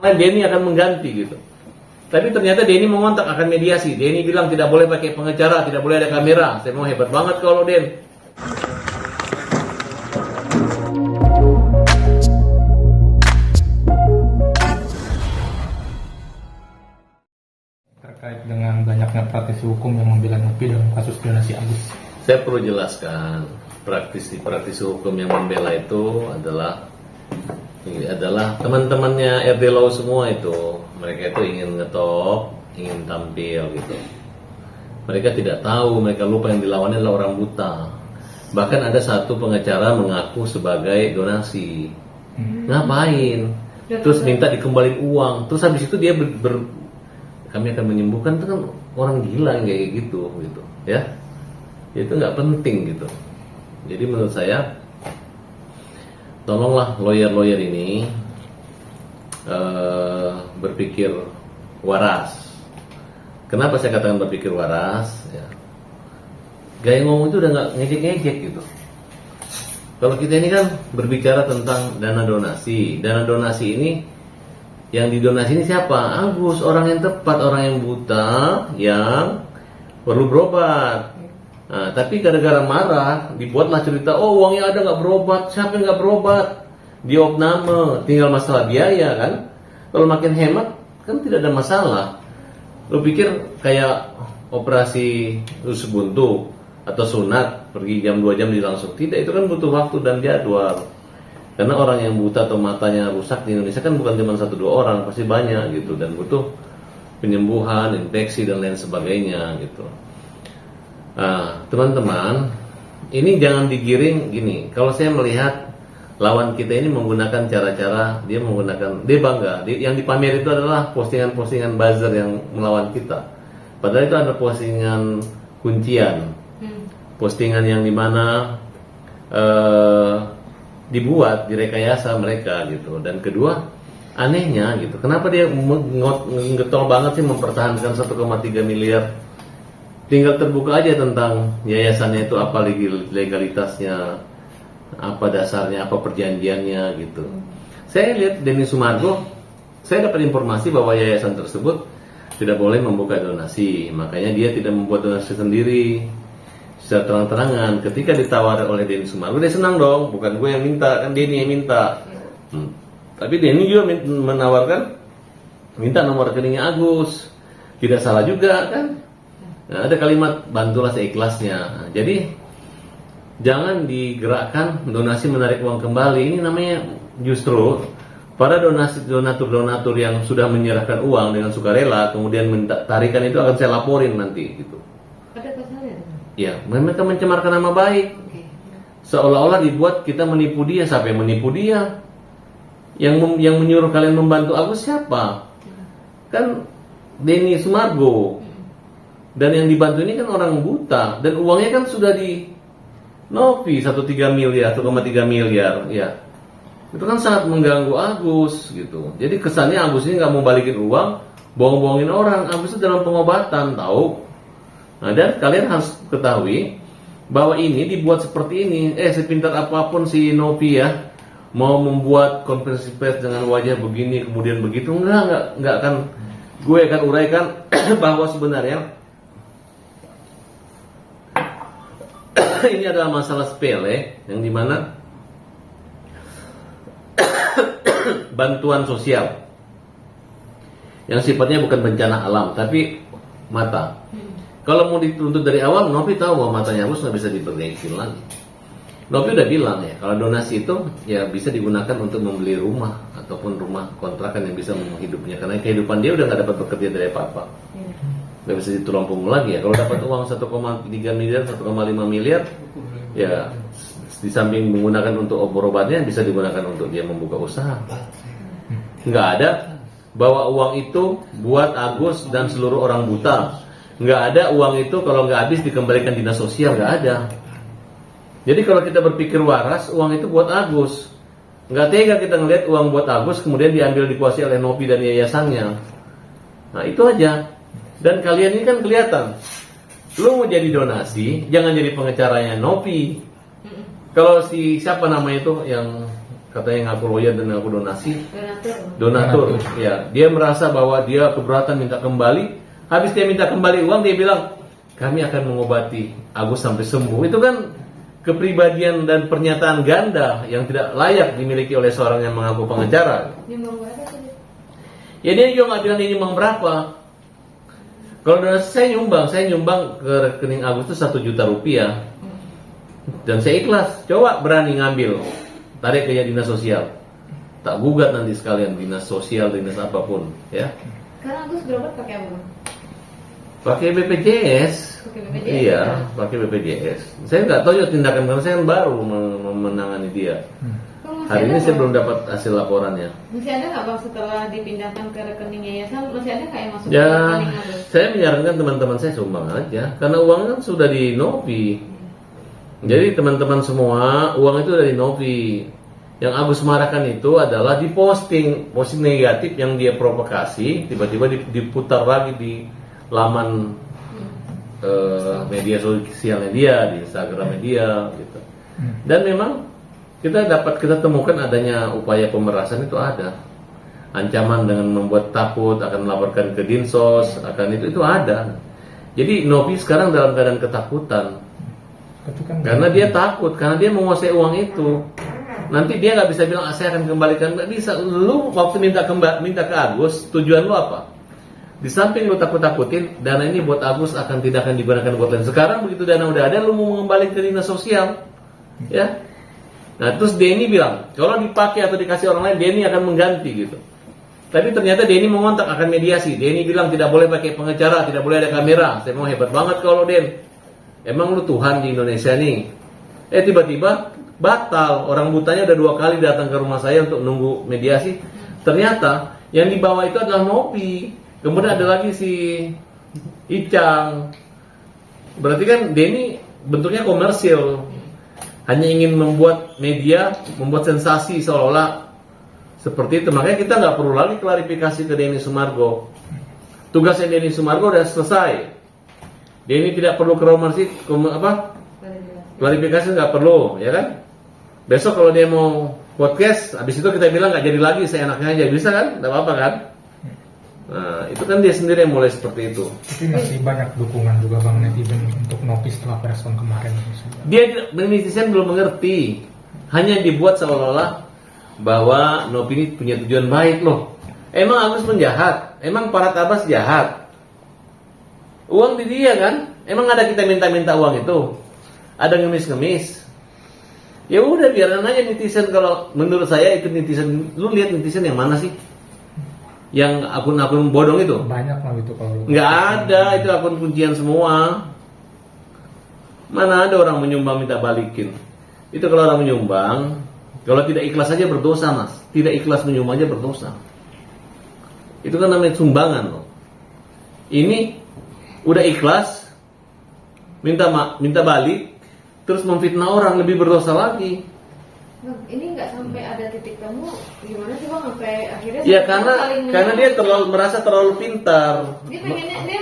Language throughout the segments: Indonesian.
Denny akan mengganti gitu. Tapi ternyata Denny mengontak akan mediasi. Denny bilang tidak boleh pakai pengacara, tidak boleh ada kamera. Saya mau hebat banget kalau Den. Terkait dengan banyaknya praktisi hukum yang membela Nopi dalam kasus donasi Agus. Saya perlu jelaskan, praktisi hukum yang membela itu adalah teman-temannya RD Law semua itu. Mereka itu ingin ngetop, ingin tampil gitu. Mereka tidak tahu, mereka lupa yang dilawannya adalah orang buta. Bahkan ada satu pengacara mengaku sebagai donasi. Ngapain? Terus minta dikembalin uang. Terus habis itu dia kami akan menyembuhkan, itu kan orang gila yang kayak gitu ya. Itu nggak penting gitu. Jadi menurut saya tolonglah lawyer ini berpikir waras. Kenapa saya katakan berpikir waras ya? Gaya ngomong itu udah nggak ngejek-ngejek gitu. Kalau kita ini kan berbicara tentang dana donasi. Dana donasi ini yang didonasi ini siapa? Agus, orang yang tepat, orang yang buta, yang perlu berobat. Nah, tapi gara-gara marah, dibuatlah cerita, oh uangnya ada nggak berobat, siapa yang nggak berobat? Diopname, tinggal masalah biaya kan? Kalau makin hemat, kan tidak ada masalah. Lo pikir kayak operasi usus buntu atau sunat, pergi jam 2 jam langsung? Tidak, itu kan butuh waktu dan jadwal. Karena orang yang buta atau matanya rusak di Indonesia kan bukan cuma 1-2 orang, pasti banyak gitu, dan butuh penyembuhan, infeksi dan lain sebagainya gitu. Nah, teman-teman, ini jangan digiring gini. Kalau saya melihat lawan kita ini menggunakan cara-cara, dia bangga. Yang dipamer itu adalah postingan-postingan buzzer yang melawan kita. Padahal itu ada postingan kuncian, postingan yang dimana dibuat, direkayasa mereka gitu. Dan kedua, anehnya gitu, kenapa dia getol banget sih mempertahankan 1,3 miliar? Tinggal terbuka aja tentang yayasannya itu, apa legalitasnya, apa dasarnya, apa perjanjiannya gitu. Saya lihat Denny Sumargo, saya dapat informasi bahwa yayasan tersebut tidak boleh membuka donasi, makanya dia tidak membuat donasi sendiri secara terang-terangan. Ketika ditawari oleh Denny Sumargo, dia senang dong, bukan gue yang minta, kan Denny yang minta. Tapi Denny juga menawarkan, minta nomor rekeningnya Agus, tidak salah juga kan. Nah, ada kalimat bantulah seikhlasnya. Nah, jadi jangan digerakkan donasi menarik uang kembali. Ini namanya justru para donatur yang sudah menyerahkan uang dengan sukarela kemudian tarikan itu akan saya laporin nanti gitu. Ada pasalnya? Ya, mereka mencemarkan nama baik. Seolah-olah dibuat kita menipu dia. Siapa yang menipu dia? Yang menyuruh kalian membantu Agus siapa? Kan Denny Sumargo. Dan yang dibantu ini kan orang buta, dan uangnya kan sudah di Nopi 1,3 miliar ya. Itu kan sangat mengganggu Agus gitu. Jadi kesannya Agus ini nggak mau balikin uang, bohong-bohongin orang. Agus itu dalam pengobatan, tahu. Nah, dan kalian harus ketahui bahwa ini dibuat seperti ini. Sepintar apapun si Nopi ya, mau membuat konferensi pers dengan wajah begini kemudian begitu, enggak akan. Gue akan uraikan bahwa sebenarnya ini adalah masalah sepele yang dimana bantuan sosial yang sifatnya bukan bencana alam tapi mata. Kalau mau dituntut dari awal, Nopi tahu bahwa matanya harus nggak bisa diperbaikin lagi. Nopi udah bilang ya, kalau donasi itu ya bisa digunakan untuk membeli rumah ataupun rumah kontrakan yang bisa menghidupnya, karena kehidupan dia udah nggak dapat bekerja dari apa-apa. Nggak bisa ditulang punggung lagi ya. Kalau dapat uang 1,3 miliar, 1,5 miliar, ya di samping menggunakan untuk obat-obatnya bisa digunakan untuk dia membuka usaha. Nggak ada bawa uang itu buat Agus dan seluruh orang buta. Nggak ada uang itu kalau nggak habis dikembalikan dinas sosial, nggak ada. Jadi kalau kita berpikir waras, uang itu buat Agus. Nggak tega kita ngelihat uang buat Agus kemudian diambil dikuasai oleh Nopi dan yayasannya. Nah itu aja. Dan kalian ini kan kelihatan, lu mau jadi donasi, jangan jadi pengacaranya Nopi. Kalau si siapa namanya itu yang katanya ngaku lawyer dan ngaku donasi, Donatur. donatur. Ya, dia merasa bahwa dia keberatan minta kembali. Habis dia minta kembali uang, dia bilang kami akan mengobati Agus sampai sembuh. Itu kan kepribadian dan pernyataan ganda yang tidak layak dimiliki oleh seorang yang mengaku pengacara. Nyumbang berapa sih? Ya dia juga nggak bilang ini nyumbang berapa. Kalau donasi saya nyumbang ke rekening Agus itu 1 juta rupiah. Dan saya ikhlas, coba berani ngambil, tarik ke dinas sosial. Tak gugat nanti sekalian dinas sosial, dinas apapun, ya. Karena Agus berobat pakai apa? Bang? Pakai BPJS. Pakai BPJS. Iya, pakai BPJS. Saya nggak tahu ya tindakan karena saya kan baru menangani dia. Kok masih Hari ada, ini saya Bang? belum dapat hasil laporannya. Masih ada nggak Bang setelah dipindahkan ke rekening yayasan? Masih ada nggak yang masuk ke Ya, rekening Agus? saya menyarankan teman-teman saya sumbang aja, karena uang kan sudah di Novi. Jadi teman-teman semua, uang itu dari Novi. Yang Agus marahkan itu adalah posting negatif yang dia provokasi, tiba-tiba diputar lagi di laman media sosialnya dia, di Instagramnya dia, gitu. Dan memang kita temukan adanya upaya pemerasan itu ada. Ancaman dengan membuat takut akan melaporkan ke Dinsos, akan itu ada. Jadi Novi sekarang dalam keadaan ketakutan. Tapi kan Karena dia takut, karena dia menguasai uang itu. Nanti dia nggak bisa bilang saya akan kembalikan, nggak bisa. Lu waktu minta ke Agus, tujuan lu apa? Di samping lu takut-takutin, dana ini buat Agus tidak akan digunakan buat lain. Sekarang begitu dana udah ada, lu mau mengembalikan ke dinas sosial, ya. Nah terus Denny bilang, kalau dipakai atau dikasih orang lain, Denny akan mengganti gitu. Tapi ternyata Denny mengontak akan mediasi. Denny bilang tidak boleh pakai pengacara, tidak boleh ada kamera. Saya mau hebat banget kalau Den. Emang lu Tuhan di Indonesia nih. Tiba-tiba batal. Orang butanya udah 2 kali datang ke rumah saya untuk nunggu mediasi. Ternyata yang dibawa itu adalah Novi. Kemudian ada lagi si Icang. Berarti kan Denny bentuknya komersil. Hanya ingin membuat media, membuat sensasi seolah-olah seperti itu. Makanya kita nggak perlu lagi klarifikasi ke Denny Sumargo. Tugasnya Denny Sumargo udah selesai. Denny tidak perlu klarifikasi nggak perlu, ya kan? Besok kalau dia mau podcast, habis itu kita bilang nggak jadi lagi, saya enaknya aja, bisa kan? Nggak apa-apa kan? Nah, itu kan dia sendiri yang mulai seperti itu. tapi masih banyak dukungan juga Bang netizen untuk Novi setelah respon kemarin. Netizen belum mengerti, hanya dibuat seolah-olah bahwa Novi ini punya tujuan baik loh. Emang Agus penjahat? Emang Farhad Abbas jahat? Uang di dia kan? Emang ada kita minta-minta uang itu? Ada ngemis-ngemis? Ya udah biarin aja netizen. Kalau menurut saya itu netizen, lu lihat netizen yang mana sih? Yang akun-akun bodong itu? Banyak lah itu kalau Nggak ada, itu akun kuncian semua. Mana ada orang menyumbang minta balikin? Itu kalau orang menyumbang, kalau tidak ikhlas saja berdosa mas. Tidak ikhlas menyumbang aja berdosa. Itu kan namanya sumbangan loh. Ini udah ikhlas, minta balik, terus memfitnah orang, lebih berdosa lagi. Bang, ini nggak sampai ada titik temu, gimana sih Bang sampai akhirnya? Ya saling karena dia merasa terlalu pintar. Dia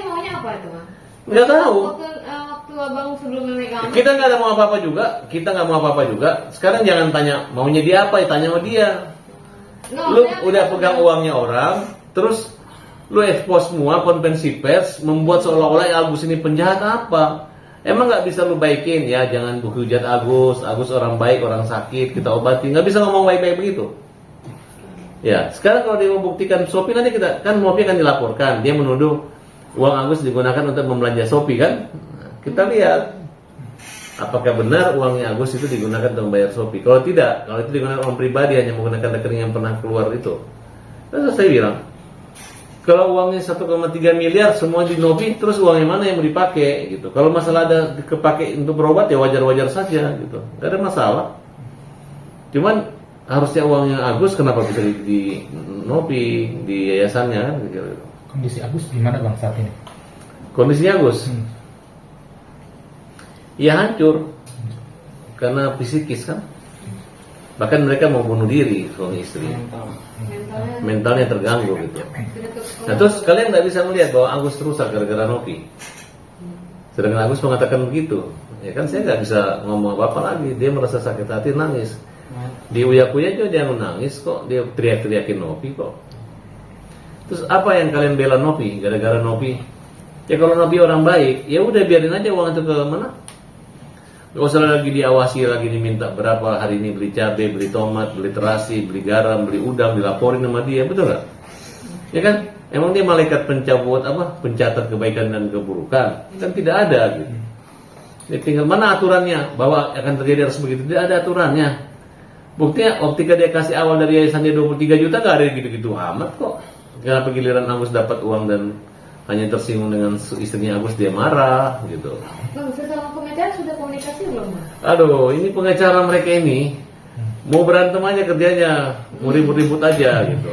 maunya apa itu Bang? Nggak tahu. Waktu abang sebelum memegang. Kita nggak mau apa-apa juga. Sekarang jangan tanya maunya dia apa, ya tanya sama dia. Lu udah pegang uangnya orang, terus lu expose semua konvensi pers, membuat seolah-olah Agus ini penjahat apa? Emang nggak bisa lu baikin? Ya jangan hujat Agus orang baik, orang sakit, kita obati. Nggak bisa ngomong baik-baik begitu. Ya, sekarang kalau dia membuktikan Shopee, nanti kita kan Shopee akan dilaporkan. Dia menuduh uang Agus digunakan untuk membelanja Shopee kan? Nah, kita lihat apakah benar uangnya Agus itu digunakan untuk membayar Shopee. Kalau tidak, kalau itu digunakan orang pribadi hanya menggunakan rekening yang pernah keluar itu. Terus saya bilang, kalau uangnya 1,3 miliar semua di Novi, terus uangnya mana yang mau dipakai gitu. Kalau masalah ada kepake untuk berobat ya wajar-wajar saja gitu. Gak ada masalah. Cuman harusnya uangnya Agus kenapa bisa di Novi, di yayasannya kan gitu. Kondisi Agus gimana Bang saat ini? Kondisinya Agus? Ya hancur. Karena psikis kan. Bahkan mereka mau bunuh diri suami istri. Mentalnya terganggu gitu. Nah terus kalian nggak bisa melihat bahwa Agus rusak gara-gara Novi. Sedangkan Agus mengatakan begitu. Ya kan saya nggak bisa ngomong apa-apa lagi. Dia merasa sakit hati, nangis. Di Uya-Kuya juga dia nangis kok, dia teriak-teriakin Novi kok. Terus apa yang kalian bela Novi? Gara-gara Novi? Ya kalau Novi orang baik, ya udah biarin aja uang itu ke mana? Gak usah lagi diawasi, lagi diminta berapa hari ini beli cabai, beli tomat, beli terasi, beli garam, beli udang, dilaporin sama dia, betul nggak? Ya kan? Emang dia malaikat pencabut apa? Pencatat kebaikan dan keburukan? Kan tidak ada gitu. Ya, tinggal mana aturannya bahwa akan terjadi harus begitu? Tidak ada aturannya. Buktinya, ketika dia kasih awal dari yayasan dia 23 juta, gak ada gitu-gitu amat kok. Kenapa giliran Agus dapat uang dan hanya tersinggung dengan istrinya Agus dia marah gitu. Bang, sesama pengacara sudah komunikasi belum, Bang? Aduh, ini pengacara mereka ini mau berantem aja kerjanya, mau ribut-ribut aja gitu.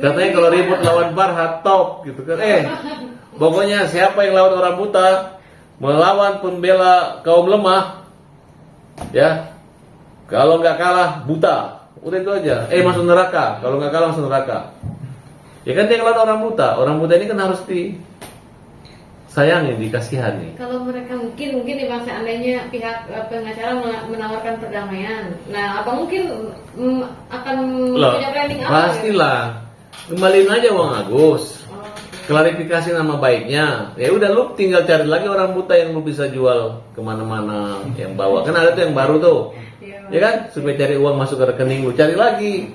Katanya kalau ribut lawan Farhat top gitu kan. Pokoknya siapa yang lawan orang buta, melawan pembela kaum lemah, ya. Kalau nggak kalah buta, udah itu aja. Masuk neraka. Kalau nggak kalah masuk neraka. Ya kan dia ngelawan orang buta. Orang buta ini kan harus disayangi, dikasihani. Kalau mereka mungkin nih Bang, seandainya pihak pengacara menawarkan perdamaian, nah apa mungkin akan punya planning apa? Pastilah. Kembaliin aja uang Agus. Klarifikasi nama baiknya. Ya udah lu tinggal cari lagi orang buta yang lu bisa jual kemana-mana, yang bawa. Kan ada tuh yang baru tuh. Ya kan, supaya cari uang masuk ke rekening lu, cari lagi.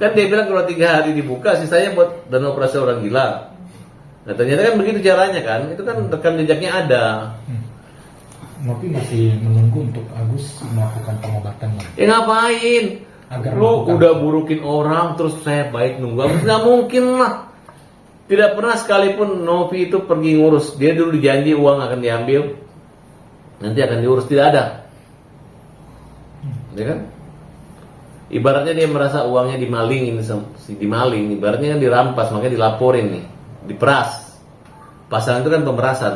Kan dia bilang kalau 3 hari dibuka, sisanya buat dana operasi orang gila. Nah ternyata kan begitu caranya kan, itu kan rekam jejaknya ada. Novi masih menunggu untuk Agus melakukan pengobatan. Ya ngapain? Agar Lu melakukan- udah burukin orang, terus saya baik nunggu Agus, nggak mungkin lah. Tidak pernah sekalipun Novi itu pergi ngurus. Dia dulu dijanji uang akan diambil, nanti akan diurus, tidak ada. Ya kan? Ibaratnya dia merasa uangnya dimalingin, dimaling, ibaratnya kan dirampas, makanya dilaporin nih, diperas. Pasangan itu kan pemerasan.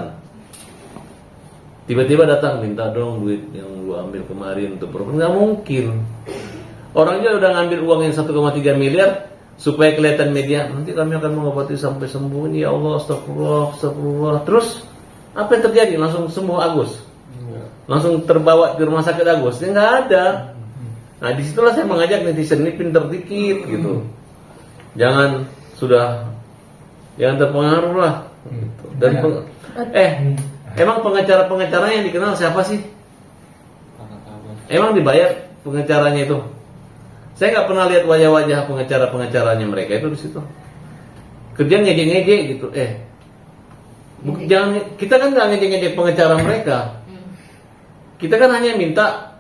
Tiba-tiba datang minta dong duit yang lu ambil kemarin untuk berobat, nggak mungkin. Orangnya udah ngambil uang yang 1,3 miliar supaya kelihatan media, nanti kami akan mengobati sampai sembuh. Ya Allah, astagfirullah, astagfirullah. Terus apa yang terjadi? Langsung sembuh Agus? Langsung terbawa di rumah sakit Agus? Ya nggak ada. Nah disitulah saya mengajak netizen ini pinter dikit gitu. Jangan terpengaruh lah. Gitu. Dan emang pengacara yang dikenal siapa sih? Emang dibayar pengacaranya itu? Saya nggak pernah lihat wajah-wajah pengacaranya mereka itu di situ. Kerja ngejek-ngejek gitu. Jangan, kita kan nggak ngejek-ngejek pengacara mereka. Kita kan hanya minta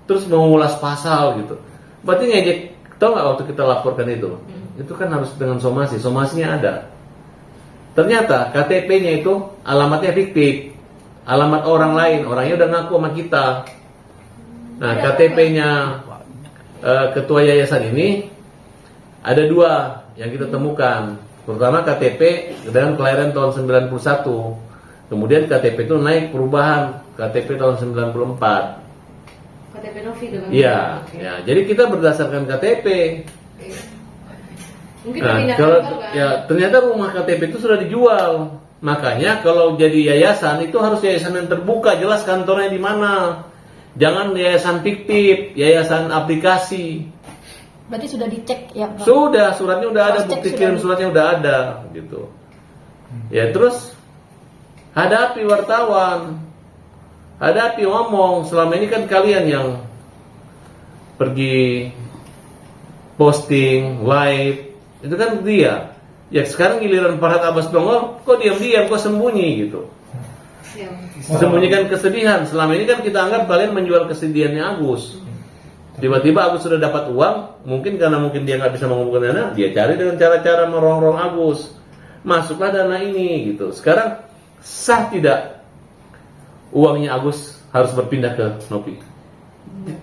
terus mengulas pasal gitu. Berarti ngejek. Tahu nggak waktu kita laporkan itu? Itu kan harus dengan somasi. Somasinya ada. Ternyata KTP-nya itu alamatnya fiktif. Alamat orang lain. Orangnya udah ngaku sama kita. Nah KTP-nya ketua yayasan ini ada 2 yang kita temukan. Pertama KTP dengan kelahiran tahun 91. Kemudian KTP itu naik perubahan KTP tahun 94. KTP Novi itu Bang? Iya, ya. Jadi kita berdasarkan KTP. Mungkin Nah, pindah kalau kantor, kan? ya ternyata rumah KTP itu sudah dijual. Makanya kalau jadi yayasan itu harus yayasan yang terbuka, jelas kantornya di mana. Jangan yayasan fiktif, yayasan aplikasi. Berarti sudah dicek ya, Bang? Sudah, suratnya udah ada, Cross check bukti sudah kirim ada. suratnya udah ada gitu. Ya terus hadapi wartawan. Hadapi ngomong, selama ini kan kalian yang pergi posting, live, itu kan dia. Ya sekarang giliran Farhat Abbas Dongol, kok diam-diam, kok sembunyi gitu. Ya. Sembunyikan kesedihan. Selama ini kan kita anggap kalian menjual kesedihannya Agus. Tiba-tiba Agus sudah dapat uang, mungkin karena mungkin dia nggak bisa mengumpulkan dana, dia cari dengan cara-cara merongrong Agus. Masuklah dana ini gitu. Sekarang sah tidak uangnya Agus harus berpindah ke Novi?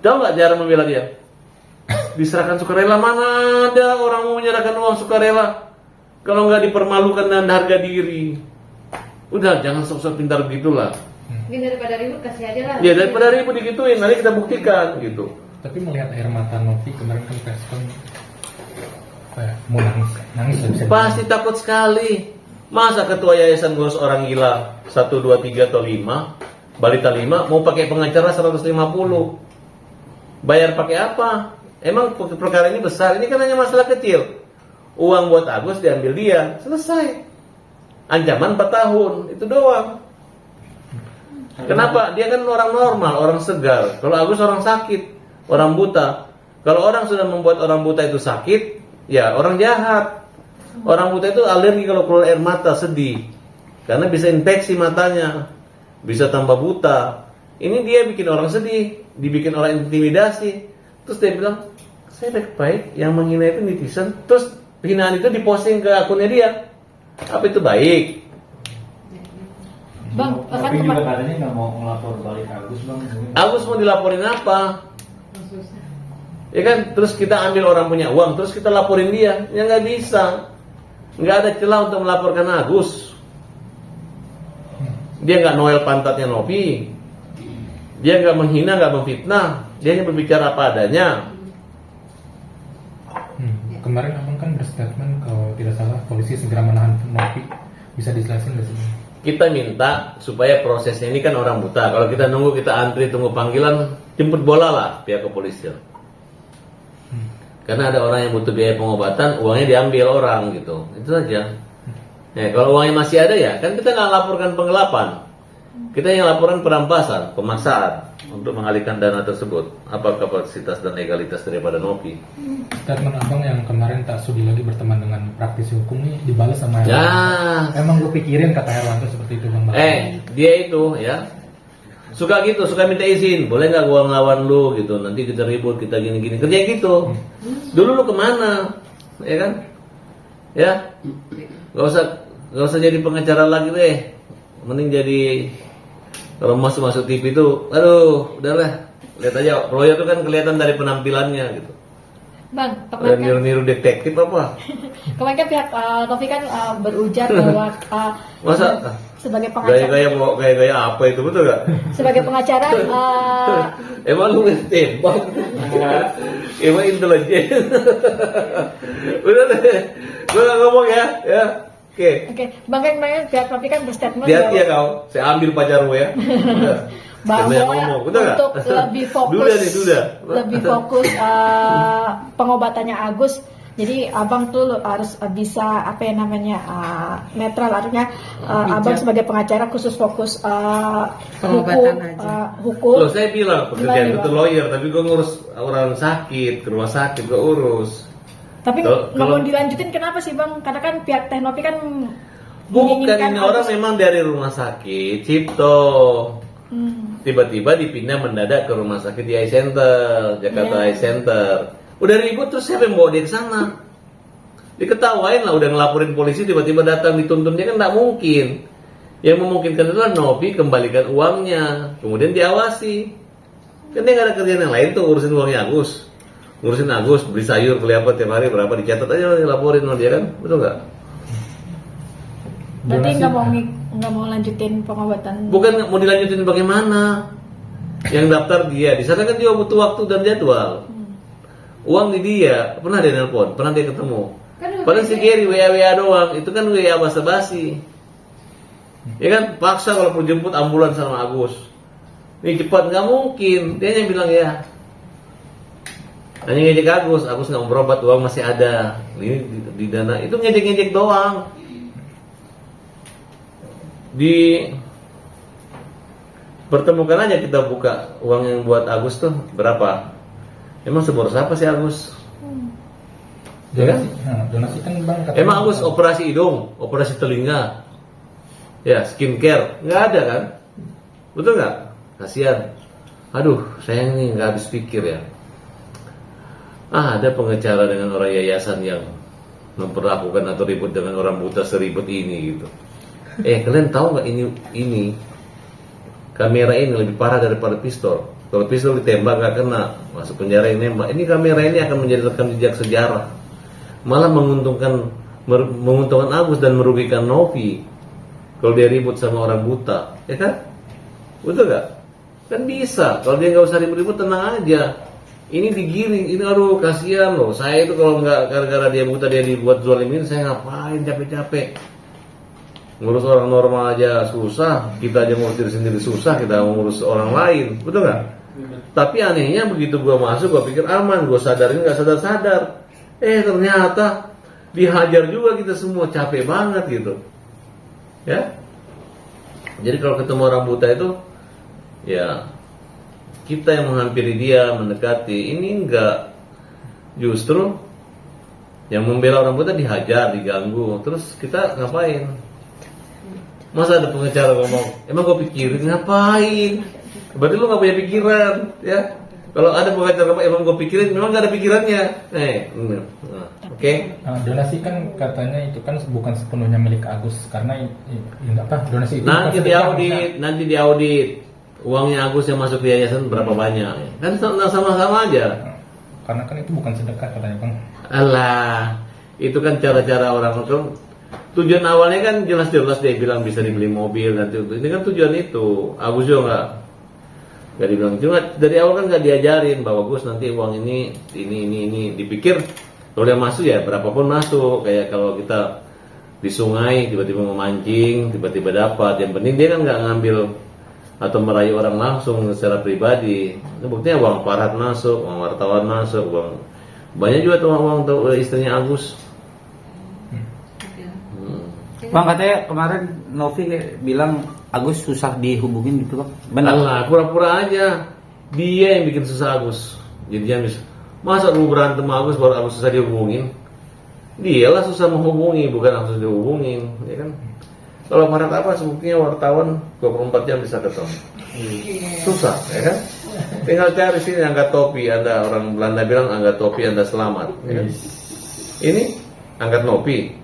Tahu nggak cara membela dia? Diserahkan sukarela. Mana ada orang mau menyerahkan uang sukarela kalau nggak dipermalukan dan harga diri? Udah, jangan sok-sok pintar begitulah. Mungkin daripada ribut kasih aja lah. Ya daripada ribut digituin, nanti kita buktikan gitu. Tapi melihat air mata Novi kemarin kan respon kayak mau nangis nggak bisa. Pasti takut sekali. Masa ketua yayasan ngurus orang gila 1, 2, 3 atau 5, balita 5 mau pakai pengacara 150? Bayar pakai apa? Emang perkara ini besar? Ini kan hanya masalah kecil. Uang buat Agus diambil dia, selesai. Ancaman 4 tahun, itu doang. Kenapa? Dia kan orang normal, orang segar. Kalau Agus orang sakit, orang buta. Kalau orang sudah membuat orang buta itu sakit, ya orang jahat. Orang buta itu alergi kalau keluar air mata, sedih. Karena bisa infeksi matanya, bisa tambah buta. Ini dia bikin orang sedih, dibikin orang intimidasi. Terus dia bilang, saya baik-baik, yang menghina itu netizen. Terus hinaan itu diposting ke akunnya dia. Apa itu baik? Bang, kan tapi juga katanya nggak mau ngelapor balik Agus bang. Agus mau dilaporin apa? Ya kan, terus kita ambil orang punya uang, terus kita laporin dia. Ya nggak bisa. Nggak ada celah untuk melaporkan Agus. Dia nggak noel pantatnya Novi. Dia nggak menghina, nggak memfitnah. Dia hanya berbicara apa adanya. Kemarin abang kan berstatement kalau tidak salah polisi segera menahan Novi. Bisa dijelasin nggak sih? Kita minta supaya prosesnya ini kan orang buta. Kalau kita nunggu, kita antri tunggu panggilan, jemput bola lah pihak kepolisian. Karena ada orang yang butuh biaya pengobatan, uangnya diambil orang gitu. Itu saja. Kalau uangnya masih ada ya, kan kita nggak laporkan penggelapan. Kita yang laporan perampasan, pemaksaan untuk mengalihkan dana tersebut. Apa kapasitas dan legalitas daripada Novi? Statement abang yang kemarin tak sudi lagi berteman dengan praktisi hukum ini dibalas sama Ya. Emang gue pikirin kata Herwanto seperti itu bang. Dia itu ya suka gitu, suka minta izin. Boleh nggak gua ngelawan lu gitu? Nanti kita ribut, kita gini-gini. Kerja gitu. Dulu lu kemana? Ya kan? Ya, nggak usah jadi pengacara lagi deh. Mending jadi kalau masuk TV itu, aduh, udahlah. Lihat aja, Proyo itu kan kelihatan dari penampilannya gitu. Bang, Udah kemarin kan, niru-niru detektif apa? kemarin kan pihak Novi kan berujar bahwa Masa sebagai pengacara, gaya-gaya apa itu, betul gak? sebagai pengacara Emang lu tembak? Emang intelijen? Udah deh, gue gak ngomong ya. Oke. Oke, Bang kan kemarin pihak Novi kan berstatement Lihat ya kau, saya ambil pacarmu ya. Udah. bahwa Karena yang ngomong, betul nggak? untuk lebih fokus Duda nih, duda. lebih fokus pengobatannya Agus. Jadi abang tuh harus bisa apa ya namanya netral, artinya abang sebagai pengacara khusus fokus Pengobatan hukum. Loh, saya bilang pekerjaan Gimana, itu Bang? lawyer, tapi gue ngurus orang sakit, ke rumah sakit gue urus. Tapi Kalau- nggak mau dilanjutin kenapa sih bang? Karena kan pihak Teknopi kan Bukan, menginginkan ini orang Agus- memang dari rumah sakit Cipto. Tiba-tiba dipindah mendadak ke rumah sakit di Eye Center, Jakarta Eye Center. Udah ribut, terus siapa yang bawa dia ke sana? Diketawain lah, udah ngelaporin polisi, tiba-tiba datang dituntun, dia kan nggak mungkin. Yang memungkinkan itulah Novi kembalikan uangnya, kemudian diawasi. Kan dia nggak ada kerjaan yang lain tuh, urusin uangnya Agus. Ngurusin Agus, beli sayur, beli apa tiap hari berapa, dicatat aja, dilaporin sama dia kan, betul nggak? Berarti Donasi. nggak mau lanjutin pengobatan. Bukan mau dilanjutin bagaimana? Yang daftar dia, di sana kan dia butuh waktu dan jadwal. Uang di dia, pernah dia nelpon, pernah dia ketemu. Paling si Gary WA doang, itu kan WA basa-basi. Ya kan, paksa kalau perlu jemput ambulan sama Agus. Ini cepat, nggak mungkin. Dia hanya bilang ya. Hanya ngejek Agus nggak mau berobat, uang masih ada. Ini di dana, itu ngejek-ngejek doang. Pertemukan aja, kita buka uang yang buat Agus tuh berapa. Emang seboros apa sih Agus? Donasi kan bang. katanya- Emang Agus operasi hidung, operasi telinga, ya skincare, nggak ada kan? Betul nggak? Kasihan. Aduh, saya ini nggak habis pikir ya. Ada pengacara dengan orang yayasan yang memperlakukan atau ribut dengan orang buta seribut ini gitu. Kalian tahu nggak ini kamera ini lebih parah daripada pistol. Kalau pistol ditembak nggak kena, masuk penjara, ini nembak. Ini kamera ini akan menjadi rekam jejak sejarah. Malah menguntungkan Agus dan merugikan Novi. Kalau dia ribut sama orang buta, ya kan? Betul nggak? Kan bisa. Kalau dia nggak usah ribut-ribut, tenang aja. Ini digiring, ini aduh kasihan loh. Saya itu kalau nggak gara-gara dia buta dia dibuat zalimin, saya ngapain capek-capek. Ngurus orang normal aja susah, kita aja ngurus diri sendiri susah, kita ngurus orang lain, betul nggak? Tapi anehnya begitu gua masuk, gua pikir aman, gua sadarin nggak sadar-sadar. Ternyata dihajar juga kita semua, capek banget gitu. Ya. Jadi kalau ketemu orang buta itu, ya kita yang menghampiri dia, mendekati. Ini enggak, justru yang membela orang buta dihajar, diganggu. Terus kita ngapain? Masa ada pengacara ngomong, emang gue pikirin ngapain? Berarti lu gak punya pikiran, ya? Kalau ada pengacara ngomong, emang gue pikirin, memang gak ada pikirannya. Oke. Donasi kan katanya itu kan bukan sepenuhnya milik Agus karena donasi itu Nanti pasti diaudit, uangnya Agus yang masuk di yayasan berapa banyak? Kan sama-sama aja. Karena kan itu bukan sedekah katanya Bang. Alah, itu kan cara-cara orang itu. Tujuan awalnya kan jelas-jelas dia bilang bisa dibeli mobil nanti. Ini kan tujuan itu. Agus juga nggak dibilang. Cuma dari awal kan nggak diajarin bahwa Gus nanti uang ini dipikir kalau dia masuk ya berapapun masuk. Kayak kalau kita di sungai tiba-tiba memancing, tiba-tiba dapat. Yang penting dia kan nggak ngambil atau merayu orang langsung secara pribadi. Itu buktinya uang Farhat masuk, uang wartawan masuk, uang banyak juga tuh uang istrinya Agus. Bang, katanya kemarin Novi bilang Agus susah dihubungin gitu Bang. Benar? Alah, pura-pura aja. Dia yang bikin susah Agus. Jadinya masa lu berantem sama Agus baru Agus susah dihubungin? Dialah susah menghubungi, bukan Agus dihubungin, ya kan? Kalau Farhat apa sebetulnya wartawan 24 jam bisa ketemu. Susah, ya kan? Tinggal cari sini angkat topi, Anda orang Belanda bilang angkat topi Anda selamat, ya kan? Ini angkat topi.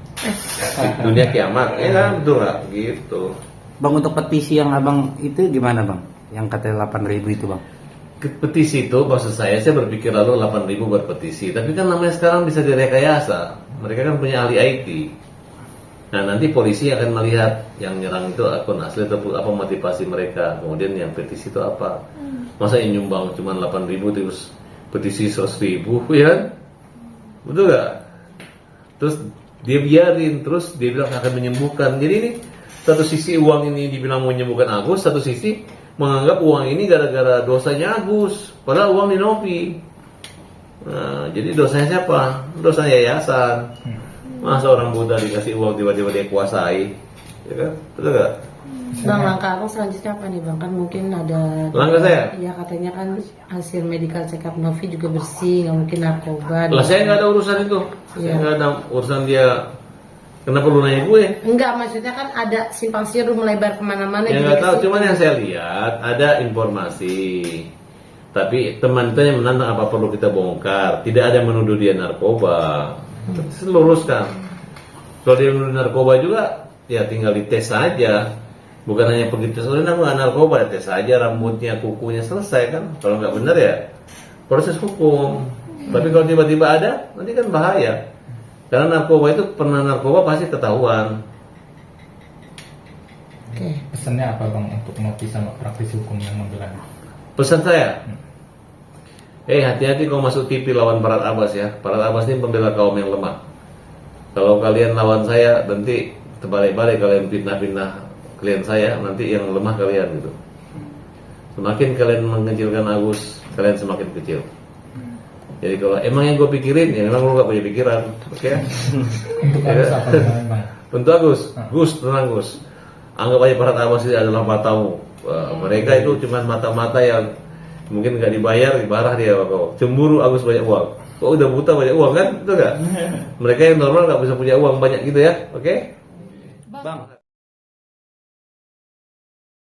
Dunia kiamat, ya kan? Betul nggak? Gitu. Bang, untuk petisi yang abang itu gimana Bang? Yang katanya 8.000 itu Bang? Petisi itu maksud saya berpikir lalu 8.000 buat petisi. Tapi kan namanya sekarang bisa direkayasa. Mereka kan punya ahli IT. Nah nanti polisi akan melihat yang nyerang itu akun asli atau apa motivasi mereka. Kemudian yang petisi itu apa? Masa yang nyumbang cuma 8.000 terus petisi 100.000, ya kan? Betul nggak? Terus dia biarin, terus dia bilang akan menyembuhkan. Jadi ini satu sisi uang ini dibilang menyembuhkan Agus, satu sisi menganggap uang ini gara-gara dosanya Agus, padahal uang di Novi. Nah, jadi dosanya siapa? Dosanya yayasan. Masa orang buta dikasih uang tiba-tiba dia kuasai, ya kan? Betul nggak? Bang, langkah abang selanjutnya apa nih Bang? Kan mungkin ada Langkah saya? Ya katanya kan hasil medical check up Novi juga bersih, nggak mungkin narkoba. Lah saya nggak ada urusan itu. Saya nggak ada urusan dia. Kenapa lu nanya gue? Enggak, maksudnya kan ada simpang siur melebar kemana-mana. Ya juga nggak ke tahu. situ. Cuman yang saya lihat ada informasi. Tapi teman kita yang menantang apa perlu kita bongkar. Tidak ada yang menuduh dia narkoba. Luruskan. Kalau dia menuduh narkoba juga, ya tinggal dites saja. Bukan hanya pergi tes, soalnya nggak narkoba, tes saja rambutnya, kukunya, selesai kan. Kalau nggak benar ya proses hukum. Tapi kalau tiba-tiba ada, nanti kan bahaya. Karena narkoba itu pernah narkoba pasti ketahuan. Oke. Pesannya apa Bang untuk Novi sama praktisi hukum yang membela? Pesan saya, hati-hati kalau masuk TV lawan Farhat Abbas ya. Farhat Abbas ini pembela kaum yang lemah. Kalau kalian lawan saya, nanti terbalik-balik kalian fitnah-fitnah klien saya, nanti yang lemah kalian gitu. Semakin kalian mengecilkan Agus, kalian semakin kecil. Jadi kalau emang yang gue pikirin, ya memang lu gak punya pikiran, oke? Untuk Agus apa Bang? Untuk Agus, Gus, tenang Gus. Anggap aja Farhat Abbas ini adalah matamu. Mereka itu cuma mata-mata yang mungkin gak dibayar, dibarah dia kok. Cemburu Agus banyak uang. Kok udah buta banyak uang kan? Itu gak? Mereka yang normal gak bisa punya uang banyak gitu ya, oke? Bang.